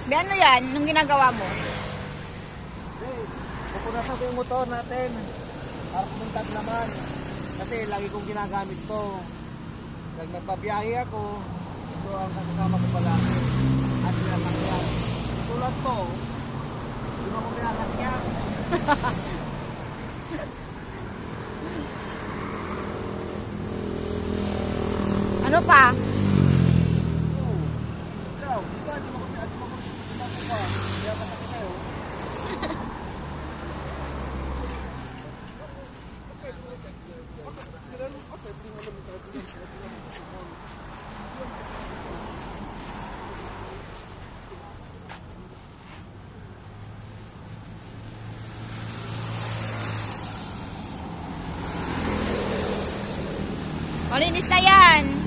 Di ano yan? Anong ginagawa mo? Hey, pupunasan ko yung motor natin. Para pumuntas naman. Kasi lagi kong ginagamit to. Pag nagbabiyahe ako, ito ang kasama ko palagi. At sinasakyan. Tulad to, hindi mo ako pinasakyan. Ano pa? Oo. Ikaw, di ba? Di mo ako pinasakyan. Kaya pasakit sa'yo. Malinis na yan.